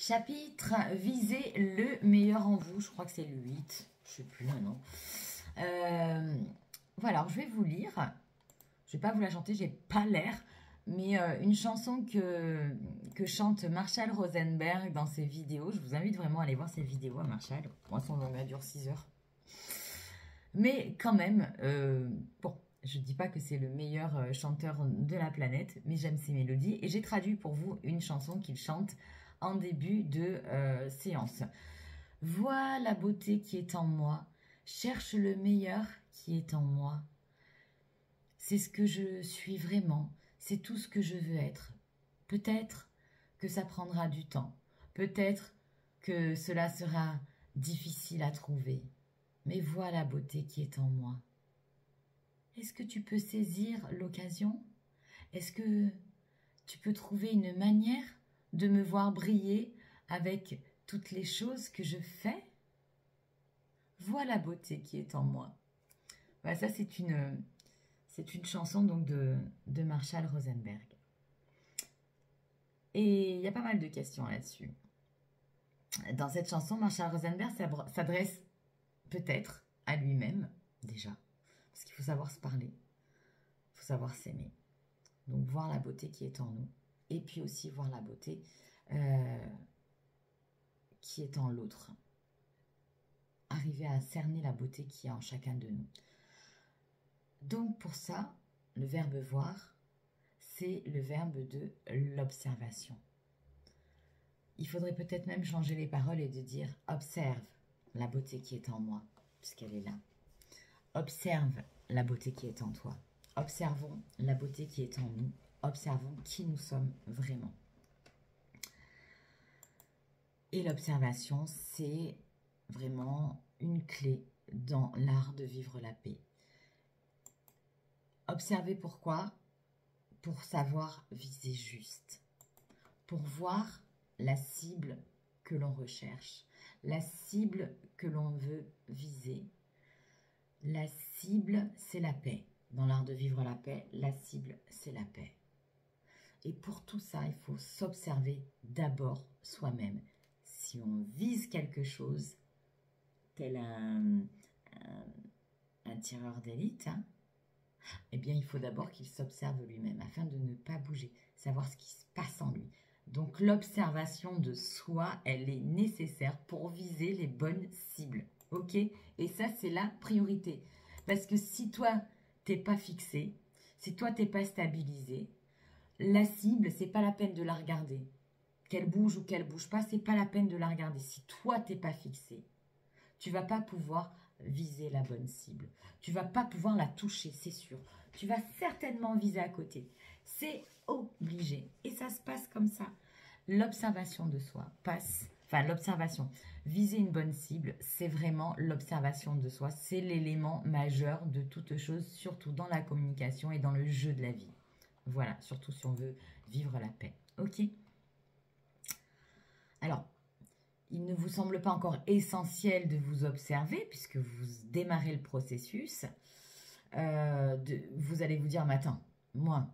Chapitre, visez le meilleur en vous. Je crois que c'est le 8. Je sais plus maintenant. Voilà, alors je vais vous lire. Je vais pas vous la chanter, j'ai pas l'air. Mais une chanson que chante Marshall Rosenberg dans ses vidéos. Je vous invite vraiment à aller voir ses vidéos à Marshall. Moi, son longueur dure 6 heures. Mais quand même, bon, je ne dis pas que c'est le meilleur chanteur de la planète, mais j'aime ses mélodies. Et j'ai traduit pour vous une chanson qu'il chante en début de séance. Vois la beauté qui est en moi, cherche le meilleur qui est en moi. C'est ce que je suis vraiment, c'est tout ce que je veux être. Peut-être que ça prendra du temps, peut-être que cela sera difficile à trouver, mais vois la beauté qui est en moi. Est-ce que tu peux saisir l'occasion? Est-ce que tu peux trouver une manière de me voir briller avec toutes les choses que je fais? Vois la beauté qui est en moi. Voilà, ça c'est une chanson donc de Marshall Rosenberg. Et il y a pas mal de questions là-dessus. Dans cette chanson, Marshall Rosenberg s'adresse peut-être à lui-même, déjà, parce qu'il faut savoir se parler, il faut savoir s'aimer. Donc voir la beauté qui est en nous, et puis aussi voir la beauté qui est en l'autre. Arriver à cerner la beauté qui est en chacun de nous. Donc pour ça, le verbe voir, c'est le verbe de l'observation. Il faudrait peut-être même changer les paroles et de dire « Observe la beauté qui est en moi », puisqu'elle est là. Observe la beauté qui est en toi. Observons la beauté qui est en nous. Observons qui nous sommes vraiment. Et l'observation, c'est vraiment une clé dans l'art de vivre la paix. Observer pourquoi? Pour savoir viser juste. Pour voir la cible que l'on recherche. La cible que l'on veut viser. La cible, c'est la paix. Dans l'art de vivre la paix, la cible, c'est la paix. Et pour tout ça, il faut s'observer d'abord soi-même. Si on vise quelque chose, tel un tireur d'élite, hein, eh bien, il faut d'abord qu'il s'observe lui-même afin de ne pas bouger, savoir ce qui se passe en lui. Donc, l'observation de soi, elle est nécessaire pour viser les bonnes cibles. Ok? Et ça, c'est la priorité. Parce que si toi, t'es pas fixé, si toi, t'es pas stabilisé, la cible, c'est pas la peine de la regarder. Qu'elle bouge ou qu'elle bouge pas, c'est pas la peine de la regarder. Si toi, t'es pas fixé, tu vas pas pouvoir viser la bonne cible. Tu vas pas pouvoir la toucher, c'est sûr. Tu vas certainement viser à côté. C'est obligé. Et ça se passe comme ça. L'observation de soi passe, enfin l'observation, viser une bonne cible, c'est vraiment l'observation de soi. C'est l'élément majeur de toute chose, surtout dans la communication et dans le jeu de la vie. Voilà, surtout si on veut vivre la paix. Ok? Alors, il ne vous semble pas encore essentiel de vous observer puisque vous démarrez le processus. Vous allez vous dire, mais attends, moi,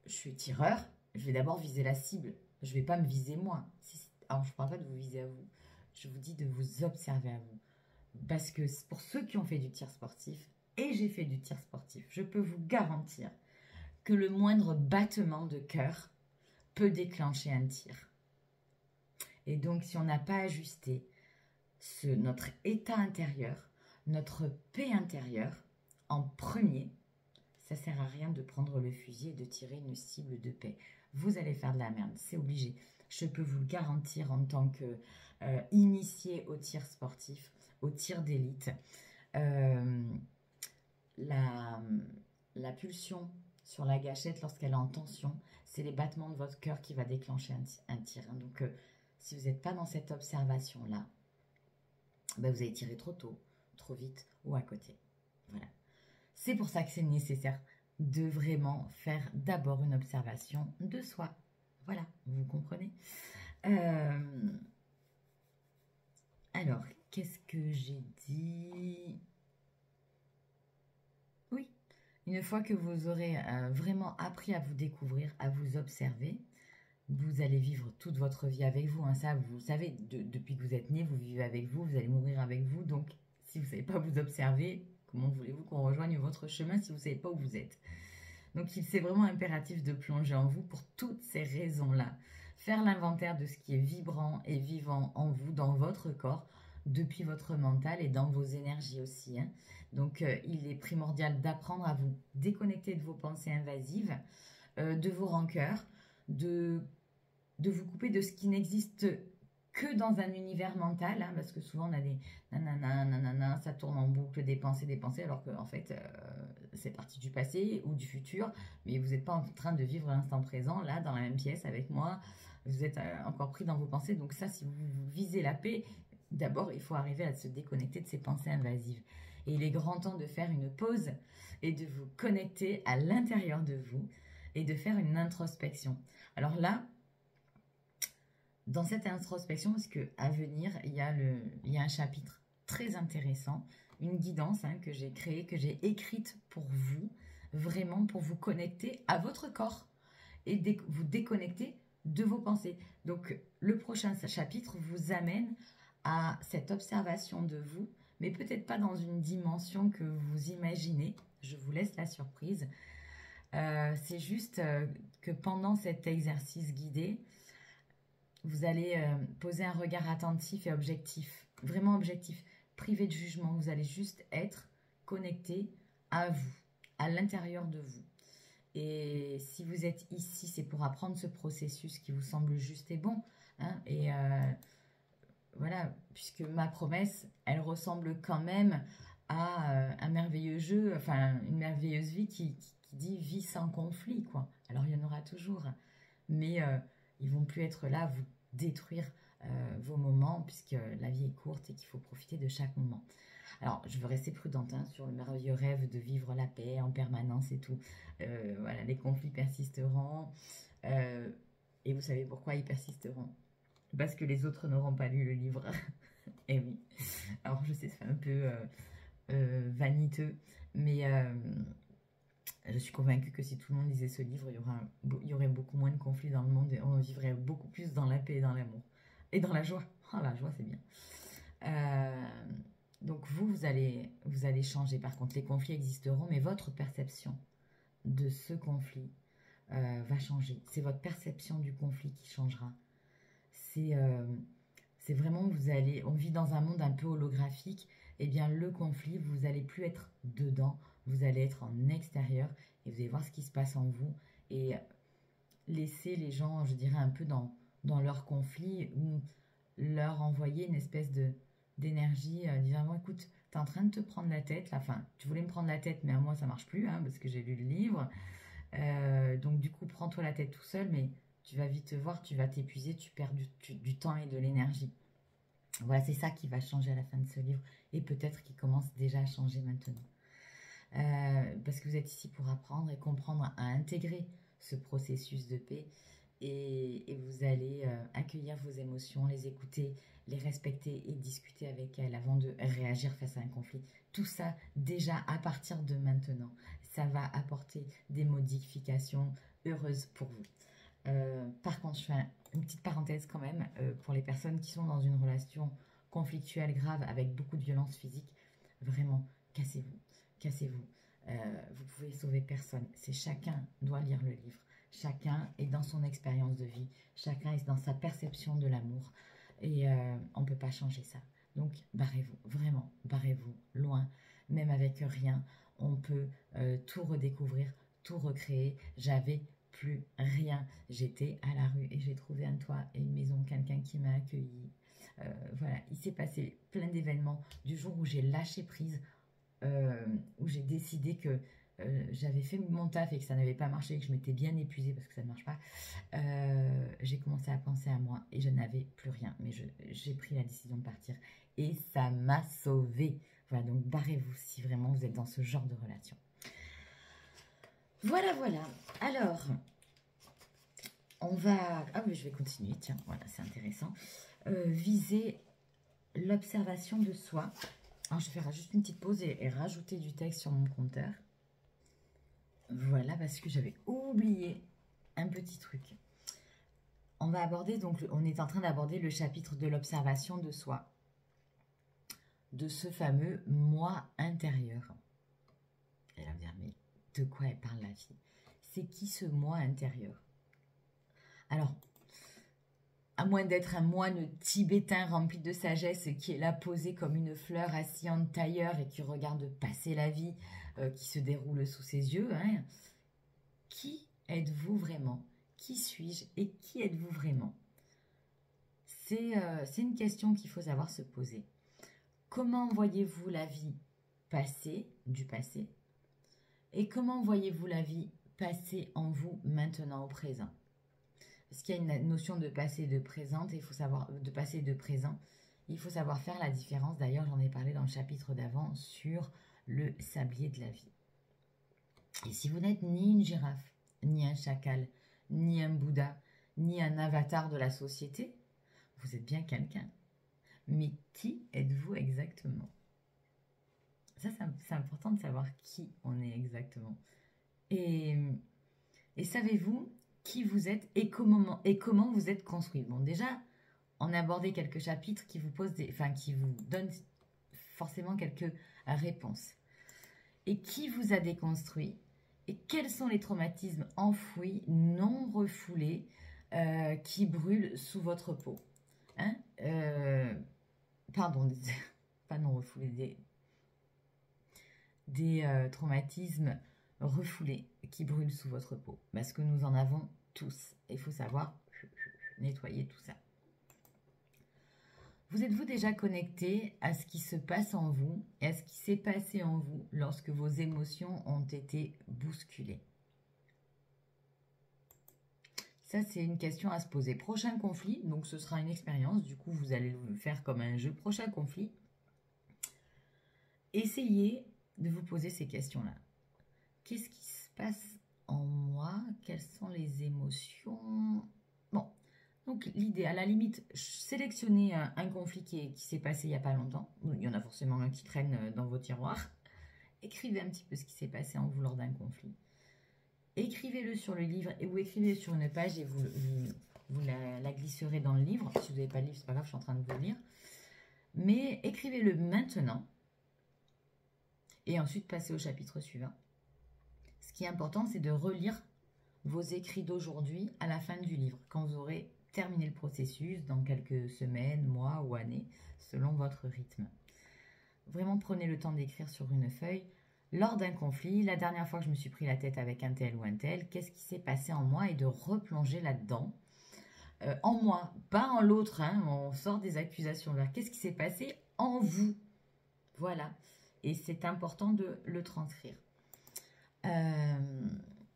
je suis tireur, je vais d'abord viser la cible. Je ne vais pas me viser moi. Alors, je ne parle pas de vous viser à vous. Je vous dis de vous observer à vous. Parce que pour ceux qui ont fait du tir sportif, et j'ai fait du tir sportif, je peux vous garantir que le moindre battement de cœur peut déclencher un tir. Et donc, si on n'a pas ajusté notre état intérieur, notre paix intérieure, en premier, ça ne sert à rien de prendre le fusil et de tirer une cible de paix. Vous allez faire de la merde, c'est obligé. Je peux vous le garantir en tant que initié au tir sportif, au tir d'élite. La pulsion sur la gâchette lorsqu'elle est en tension, c'est les battements de votre cœur qui va déclencher un tir. Donc, si vous n'êtes pas dans cette observation-là, ben vous allez tirer trop tôt, trop vite ou à côté. Voilà. C'est pour ça que c'est nécessaire de vraiment faire d'abord une observation de soi. Voilà, vous comprenez? Alors, qu'est-ce que j'ai dit? Oui, une fois que vous aurez vraiment appris à vous découvrir, à vous observer, vous allez vivre toute votre vie avec vous, hein, ça vous le savez, depuis que vous êtes né, vous vivez avec vous, vous allez mourir avec vous, donc si vous ne savez pas vous observer, comment voulez-vous qu'on rejoigne votre chemin si vous ne savez pas où vous êtes? Donc c'est vraiment impératif de plonger en vous pour toutes ces raisons-là. Faire l'inventaire de ce qui est vibrant et vivant en vous, dans votre corps, depuis votre mental et dans vos énergies aussi, hein. Donc il est primordial d'apprendre à vous déconnecter de vos pensées invasives, de vos rancœurs, de vous couper de ce qui n'existe que dans un univers mental, hein, parce que souvent on a des nanana, nanana, ça tourne en boucle, des pensées, alors qu'en fait c'est parti du passé ou du futur, mais vous n'êtes pas en train de vivre l'instant présent, là, dans la même pièce avec moi, vous êtes encore pris dans vos pensées, donc ça, si vous visez la paix, d'abord il faut arriver à se déconnecter de ces pensées invasives. Et il est grand temps de faire une pause et de vous connecter à l'intérieur de vous et de faire une introspection. Alors là, dans cette introspection, parce qu'à venir, il y a un chapitre très intéressant, une guidance, hein, que j'ai créée, que j'ai écrite pour vous, vraiment pour vous connecter à votre corps et vous déconnecter de vos pensées. Donc le prochain chapitre vous amène à cette observation de vous, mais peut-être pas dans une dimension que vous imaginez. Je vous laisse la surprise. C'est juste que pendant cet exercice guidé, vous allez poser un regard attentif et objectif, vraiment objectif, privé de jugement. Vous allez juste être connecté à vous, à l'intérieur de vous. Et si vous êtes ici, c'est pour apprendre ce processus qui vous semble juste et bon, hein, et voilà, puisque ma promesse, elle ressemble quand même à un merveilleux jeu, enfin une merveilleuse vie qui dit vie sans conflit, quoi. Alors il y en aura toujours, mais ils vont plus être là à vous détruire vos moments, puisque la vie est courte et qu'il faut profiter de chaque moment. Alors, je veux rester prudente, hein, sur le merveilleux rêve de vivre la paix en permanence et tout. Voilà, les conflits persisteront. Et vous savez pourquoi ils persisteront? Parce que les autres n'auront pas lu le livre. Et oui. Alors, je sais, c'est un peu vaniteux, mais je suis convaincue que si tout le monde lisait ce livre, il y aurait beaucoup moins de conflits dans le monde et on vivrait beaucoup plus dans la paix et dans l'amour. Et dans la joie. Oh, la joie, c'est bien. Donc vous allez changer. Par contre, les conflits existeront, mais votre perception de ce conflit va changer. C'est votre perception du conflit qui changera. C'est vraiment, on vit dans un monde un peu holographique. Eh bien, le conflit, vous n'allez plus être dedans, vous allez être en extérieur et vous allez voir ce qui se passe en vous et laisser les gens, je dirais, un peu dans leur conflit ou leur envoyer une espèce d'énergie, disant bon, écoute, t'es en train de te prendre la tête là, enfin tu voulais me prendre la tête mais à moi ça marche plus, hein, parce que j'ai lu le livre, donc du coup prends-toi la tête tout seul, mais tu vas vite te voir, tu vas t'épuiser, tu perds du temps et de l'énergie. Voilà, c'est ça qui va changer à la fin de ce livre et peut-être qui commence déjà à changer maintenant, parce que vous êtes ici pour apprendre et comprendre à intégrer ce processus de paix. Et vous allez accueillir vos émotions, les écouter, les respecter et discuter avec elles avant de réagir face à un conflit. Tout ça, déjà à partir de maintenant, ça va apporter des modifications heureuses pour vous. Par contre, je fais une petite parenthèse quand même pour les personnes qui sont dans une relation conflictuelle grave avec beaucoup de violence physique. Vraiment, cassez-vous, cassez-vous. Vous pouvez sauver personne. C'est chacun doit lire le livre. Chacun est dans son expérience de vie, chacun est dans sa perception de l'amour et on ne peut pas changer ça. Donc barrez-vous, vraiment, barrez-vous loin, même avec rien, on peut tout redécouvrir, tout recréer. J'avais plus rien, j'étais à la rue et j'ai trouvé un toit et une maison, quelqu'un qui m'a accueilli. Voilà, il s'est passé plein d'événements du jour où j'ai lâché prise, où j'ai décidé que j'avais fait mon taf et que ça n'avait pas marché, que je m'étais bien épuisée parce que ça ne marche pas, j'ai commencé à penser à moi et je n'avais plus rien. Mais j'ai pris la décision de partir et ça m'a sauvée. Voilà, donc barrez-vous si vraiment vous êtes dans ce genre de relation. Voilà, voilà. Alors, on va... Ah oui, je vais continuer, tiens, voilà, c'est intéressant. Viser l'observation de soi. Alors, je vais faire juste une petite pause et rajouter du texte sur mon compteur. Voilà, parce que j'avais oublié un petit truc. on va aborder, donc on est en train d'aborder le chapitre de l'observation de soi, de ce fameux moi intérieur. Elle va me dire, mais de quoi elle parle la fille? C'est qui ce moi intérieur? Alors, à moins d'être un moine tibétain rempli de sagesse qui est là posé comme une fleur assis en tailleur et qui regarde passer la vie qui se déroule sous ses yeux, hein, qui êtes-vous vraiment? Qui suis-je et qui êtes-vous vraiment? C'est une question qu'il faut savoir se poser. Comment voyez-vous la vie passée, du passé? Et comment voyez-vous la vie passer en vous maintenant au présent? Parce qu'il y a une notion de passé et de présent, et il faut savoir, de passé et de présent. Il faut savoir faire la différence. D'ailleurs, j'en ai parlé dans le chapitre d'avant sur le sablier de la vie. Et si vous n'êtes ni une girafe, ni un chacal, ni un Bouddha, ni un avatar de la société, vous êtes bien quelqu'un. Mais qui êtes-vous exactement? Ça, c'est important de savoir qui on est exactement. Et savez-vous qui vous êtes et comment vous êtes construit? Bon, déjà, on a abordé quelques chapitres qui vous posent qui vous donnent forcément quelques réponses. Et qui vous a déconstruit? Et quels sont les traumatismes enfouis, non refoulés, qui brûlent sous votre peau? Hein? Pardon, pas non refoulés, des traumatismes refoulés qui brûlent sous votre peau. Parce que nous en avons tous. Il faut savoir nettoyer tout ça. Vous êtes-vous déjà connecté à ce qui se passe en vous et à ce qui s'est passé en vous lorsque vos émotions ont été bousculées? Ça, c'est une question à se poser. Prochain conflit, donc ce sera une expérience. Du coup, vous allez le faire comme un jeu. Prochain conflit. Essayez de vous poser ces questions-là. Qu'est-ce qui se passe en moi? Quelles sont les émotions? Bon, donc l'idée, à la limite, sélectionnez un conflit qui s'est passé il n'y a pas longtemps. Il y en a forcément un qui traîne dans vos tiroirs. Écrivez un petit peu ce qui s'est passé en vous lors d'un conflit. Écrivez-le sur le livre ou écrivez-le sur une page et vous la glisserez dans le livre. Si vous n'avez pas le livre, c'est pas grave, je suis en train de vous le lire. Mais écrivez-le maintenant et ensuite passez au chapitre suivant. Ce qui est important, c'est de relire vos écrits d'aujourd'hui à la fin du livre, quand vous aurez terminé le processus, dans quelques semaines, mois ou années, selon votre rythme. Vraiment, prenez le temps d'écrire sur une feuille. Lors d'un conflit, la dernière fois que je me suis pris la tête avec un tel ou un tel, qu'est-ce qui s'est passé en moi et de replonger là-dedans. En moi, pas en l'autre, hein, on sort des accusations vers qu'est-ce qui s'est passé en vous. Voilà. Et c'est important de le transcrire.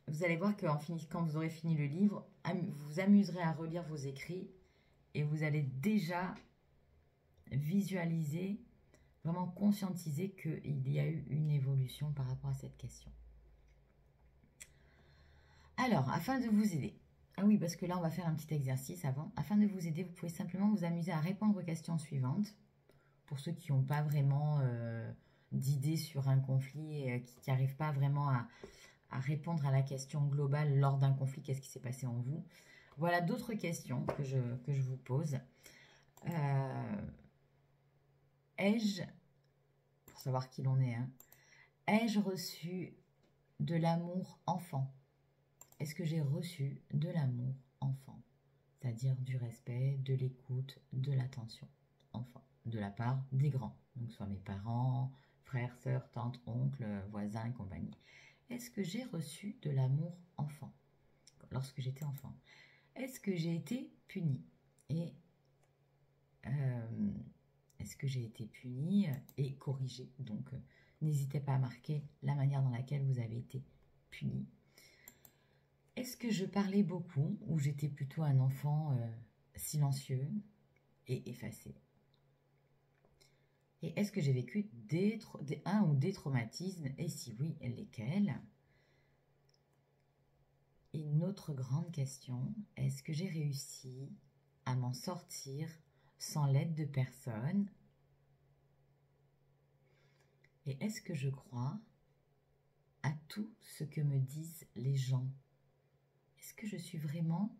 Vous allez voir quand vous aurez fini le livre, vous vous amuserez à relire vos écrits et vous allez déjà visualiser, vraiment conscientiser qu'il y a eu une évolution par rapport à cette question. Alors, afin de vous aider, ah oui, parce que là, on va faire un petit exercice avant. Afin de vous aider, vous pouvez simplement vous amuser à répondre aux questions suivantes. Pour ceux qui n'ont pas vraiment d'idées sur un conflit et qui n'arrivent pas vraiment à répondre à la question globale lors d'un conflit, qu'est-ce qui s'est passé en vous? Voilà d'autres questions que je vous pose. Ai-je, pour savoir qui l'on est, hein, ai-je reçu de l'amour enfant? Est-ce que j'ai reçu de l'amour enfant? C'est-à-dire du respect, de l'écoute, de l'attention enfant, de la part des grands, donc soit mes parents, frères, sœurs, tantes, oncles, voisins et compagnie. Est-ce que j'ai reçu de l'amour enfant lorsque j'étais enfant? Est-ce que j'ai été punie? Et est-ce que j'ai été punie et corrigée? Donc, n'hésitez pas à marquer la manière dans laquelle vous avez été punie. Est-ce que je parlais beaucoup ou j'étais plutôt un enfant silencieux et effacé? Et est-ce que j'ai vécu un ou des traumatismes? Et si oui, lesquels? Et une autre grande question, est-ce que j'ai réussi à m'en sortir sans l'aide de personne? Et est-ce que je crois à tout ce que me disent les gens? Est-ce que je suis vraiment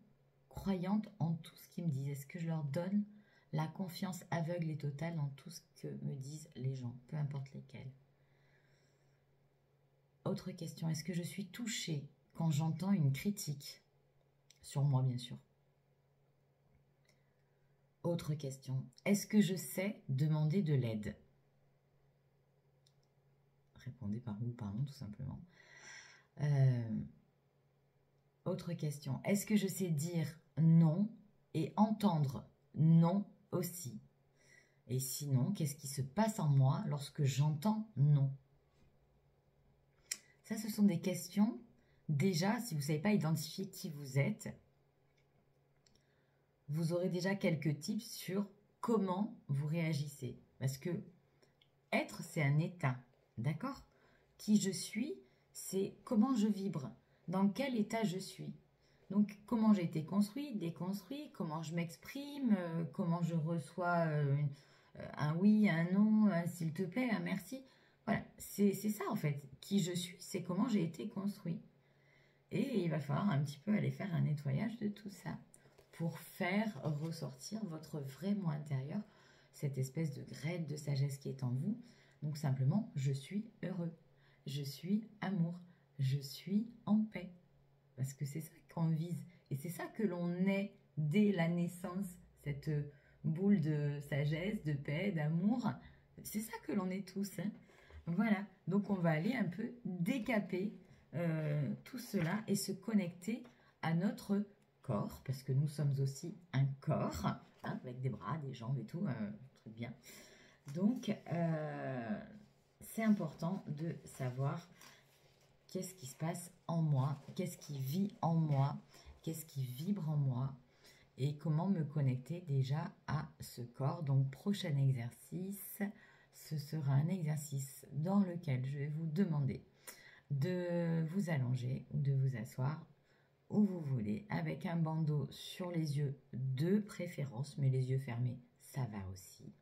croyante en tout ce qu'ils me disent? Est-ce que je leur donne la confiance aveugle et totale en tout ce que me disent les gens, peu importe lesquels? Autre question, est-ce que je suis touchée quand j'entends une critique? Sur moi, bien sûr. Autre question, est-ce que je sais demander de l'aide? Répondez par oui ou par non, tout simplement. Autre question, est-ce que je sais dire non et entendre non aussi? Et sinon, qu'est-ce qui se passe en moi lorsque j'entends non? Ça, ce sont des questions. Déjà, si vous ne savez pas identifier qui vous êtes, vous aurez déjà quelques tips sur comment vous réagissez. Parce que être, c'est un état, d'accord? Qui je suis, c'est comment je vibre, dans quel état je suis. Donc, comment j'ai été construit, déconstruit, comment je m'exprime, comment je reçois un oui, un non, un s'il te plaît, un merci. Voilà, c'est ça en fait. Qui je suis, c'est comment j'ai été construit. Et il va falloir un petit peu aller faire un nettoyage de tout ça pour faire ressortir votre vrai moi intérieur, cette espèce de graine de sagesse qui est en vous. Donc simplement, je suis heureux, je suis amour, je suis en paix. Parce que c'est ça qu'on vise. Et c'est ça que l'on est dès la naissance, cette boule de sagesse, de paix, d'amour. C'est ça que l'on est tous. Hein. Voilà. Donc on va aller un peu décaper tout cela et se connecter à notre corps, parce que nous sommes aussi un corps, hein, avec des bras, des jambes et tout, très bien. Donc, c'est important de savoir qu'est-ce qui se passe en moi, qu'est-ce qui vit en moi, qu'est-ce qui vibre en moi, et comment me connecter déjà à ce corps. Donc, prochain exercice, ce sera un exercice dans lequel je vais vous demander de vous allonger ou de vous asseoir où vous voulez, avec un bandeau sur les yeux de préférence, mais les yeux fermés, ça va aussi.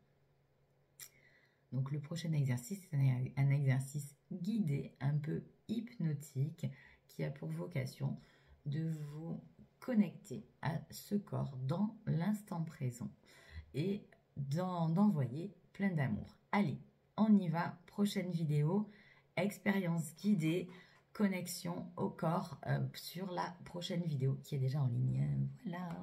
Donc le prochain exercice, c'est un exercice guidé, un peu hypnotique, qui a pour vocation de vous connecter à ce corps dans l'instant présent et d'envoyer plein d'amour. Allez, on y va, prochaine vidéo, expérience guidée, connexion au corps sur la prochaine vidéo qui est déjà en ligne. Voilà.